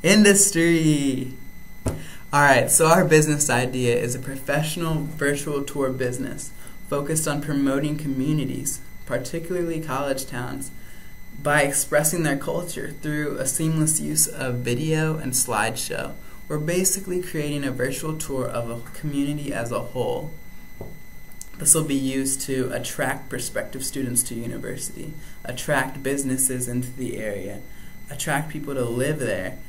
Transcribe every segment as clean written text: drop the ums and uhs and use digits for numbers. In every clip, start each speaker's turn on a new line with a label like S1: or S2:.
S1: Industry! Alright, so our business idea is a professional virtual tour business focused on promoting communities, particularly college towns, by expressing their culture through a seamless use of video and slideshow. We're basically creating a virtual tour of a community as a whole. This will be used to attract prospective students to university, attract businesses into the area, attract people to live there,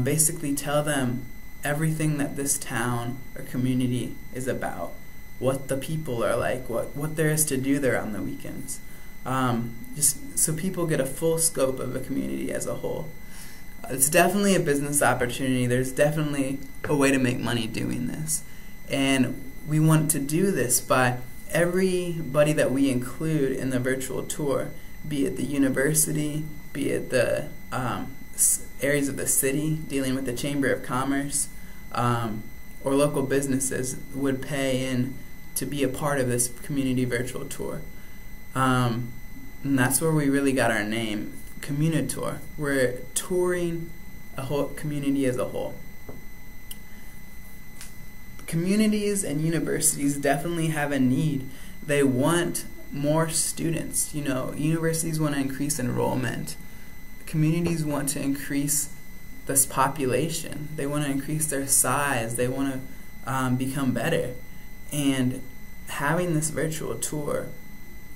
S1: basically tell them everything that this town or community is about, what the people are like, what there is to do there on the weekends. Just so people get a full scope of a community as a whole. It's definitely a business opportunity. There's definitely a way to make money doing this. And we want to do this by everybody that we include in the virtual tour, be it the university, be it the areas of the city dealing with the Chamber of Commerce, or local businesses would pay in to be a part of this community virtual tour. And that's where we really got our name, CommuniTour. We're touring a whole community as a whole. Communities and universities definitely have a need. They want more students. You know, universities want to increase enrollment. Communities want to increase this population. They want to increase their size. They want to become better. And having this virtual tour,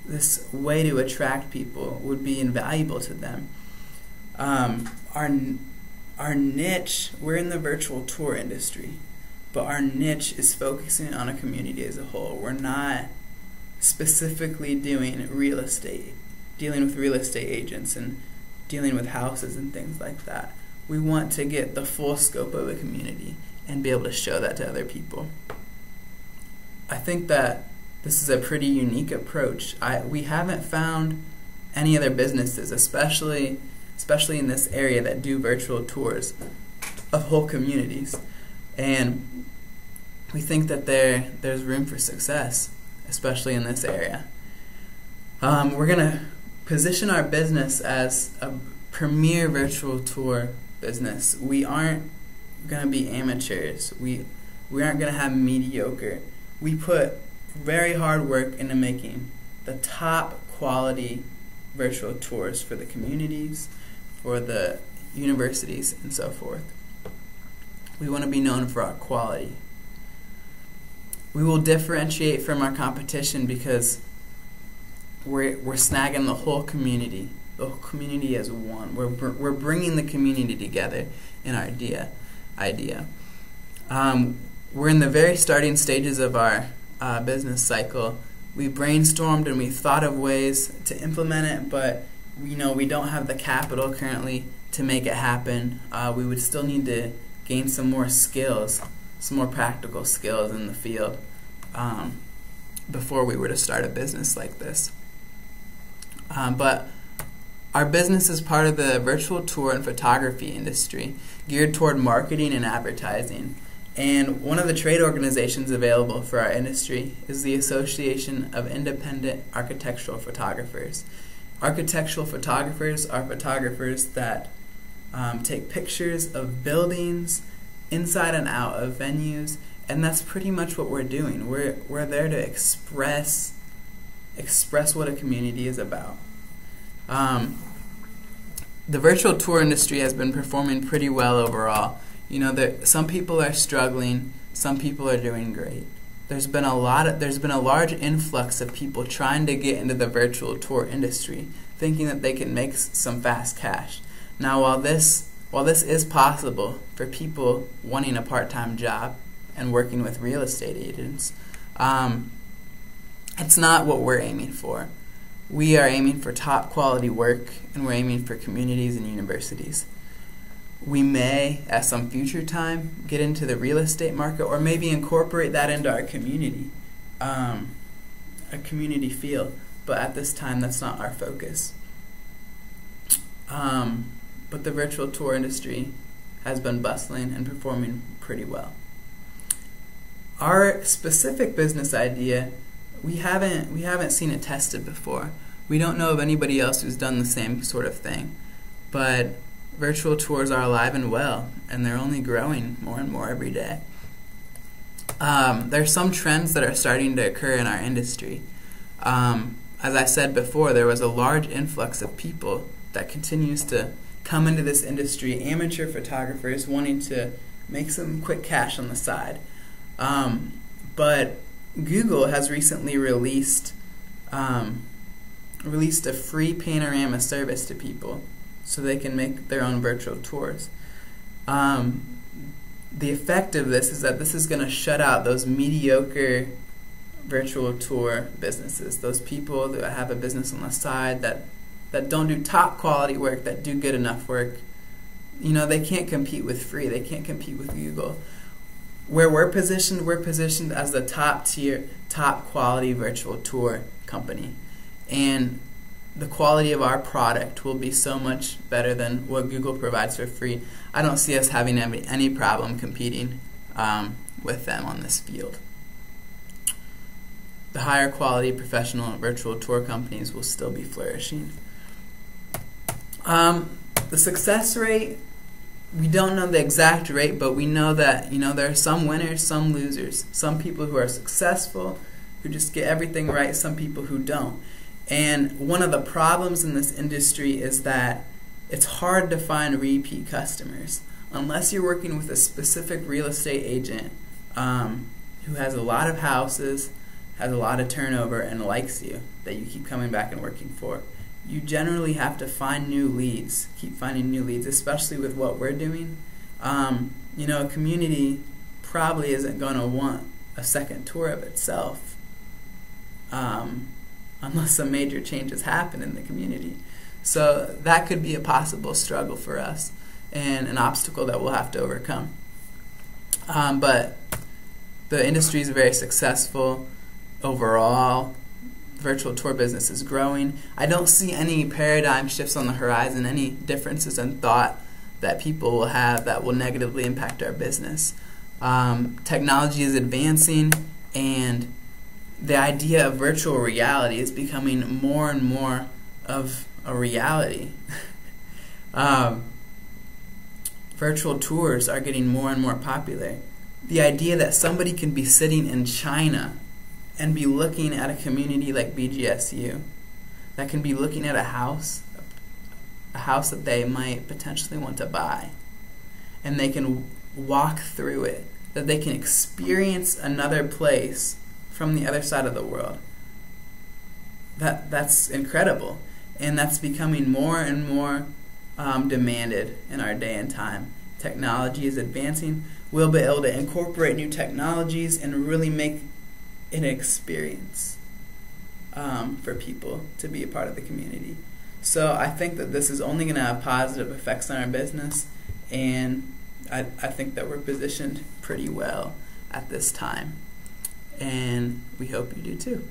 S1: this way to attract people, would be invaluable to them. Our niche, we're in the virtual tour industry, but our niche is focusing on a community as a whole. We're not specifically doing real estate, dealing with real estate agents and dealing with houses and things like that. We want to get the full scope of a community and be able to show that to other people. I think that this is a pretty unique approach. We haven't found any other businesses, especially in this area, that do virtual tours of whole communities. And we think that there's room for success, especially in this area. We're going to position our business as a premier virtual tour business. We aren't going to be amateurs. We aren't going to have mediocre. We put very hard work into making the top quality virtual tours for the communities, for the universities, and so forth. We want to be known for our quality. We will differentiate from our competition because we're snagging the whole community as one. We're bringing the community together in our idea. We're in the very starting stages of our business cycle. We brainstormed and we thought of ways to implement it, but we don't have the capital currently to make it happen. We would still need to gain some more skills, some more practical skills in the field before we were to start a business like this. But our business is part of the virtual tour and photography industry, geared toward marketing and advertising. And one of the trade organizations available for our industry is the Association of Independent Architectural Photographers. Architectural photographers are photographers that take pictures of buildings inside and out of venues, and that's pretty much what we're doing. We're there to express what a community is about. The virtual tour industry has been performing pretty well overall. Some people are struggling, some people are doing great. There's been a large influx of people trying to get into the virtual tour industry, thinking that they can make some fast cash. Now, while this is possible for people wanting a part-time job and working with real estate agents, it's not what we're aiming for. We are aiming for top quality work, and we're aiming for communities and universities. We may, at some future time, get into the real estate market, or maybe incorporate that into our community, a community feel. But at this time, that's not our focus. But the virtual tour industry has been bustling and performing pretty well. Our specific business idea, we haven't seen it tested before. We don't know of anybody else who's done the same sort of thing. But virtual tours are alive and well, and they're only growing more and more every day. There are some trends that are starting to occur in our industry. As I said before, there was a large influx of people that continues to come into this industry, amateur photographers wanting to make some quick cash on the side. But Google has recently released a free panorama service to people so they can make their own virtual tours. The effect of this is that this is going to shut out those mediocre virtual tour businesses, those people that have a business on the side that don't do top quality work, that do good enough work. You know, they can't compete with free. They can't compete with Google. Where we're positioned as the top tier, top quality virtual tour company. And the quality of our product will be so much better than what Google provides for free. I don't see us having any problem competing with them on this field. The higher quality professional virtual tour companies will still be flourishing. The success rate, we don't know the exact rate, but we know that there are some winners, some losers, some people who are successful, who just get everything right, some people who don't. And one of the problems in this industry is that it's hard to find repeat customers unless you're working with a specific real estate agent who has a lot of houses, has a lot of turnover, and likes you, that you keep coming back and working for. You generally have to find new leads, keep finding new leads, especially with what we're doing. A community probably isn't going to want a second tour of itself unless some major changes happen in the community. So that could be a possible struggle for us and an obstacle that we'll have to overcome. But the industry is very successful overall. Virtual tour business is growing. I don't see any paradigm shifts on the horizon, any differences in thought that people will have that will negatively impact our business. Technology is advancing, and the idea of virtual reality is becoming more and more of a reality. Virtual tours are getting more and more popular. The idea that somebody can be sitting in China and be looking at a community like BGSU, that can be looking at a house that they might potentially want to buy, and they can walk through it, that they can experience another place from the other side of the world. That's incredible, and that's becoming more and more demanded in our day and time. Technology is advancing. We'll be able to incorporate new technologies and really make an experience for people to be a part of the community. So I think that this is only going to have positive effects on our business, and I think that we're positioned pretty well at this time, and we hope you do too.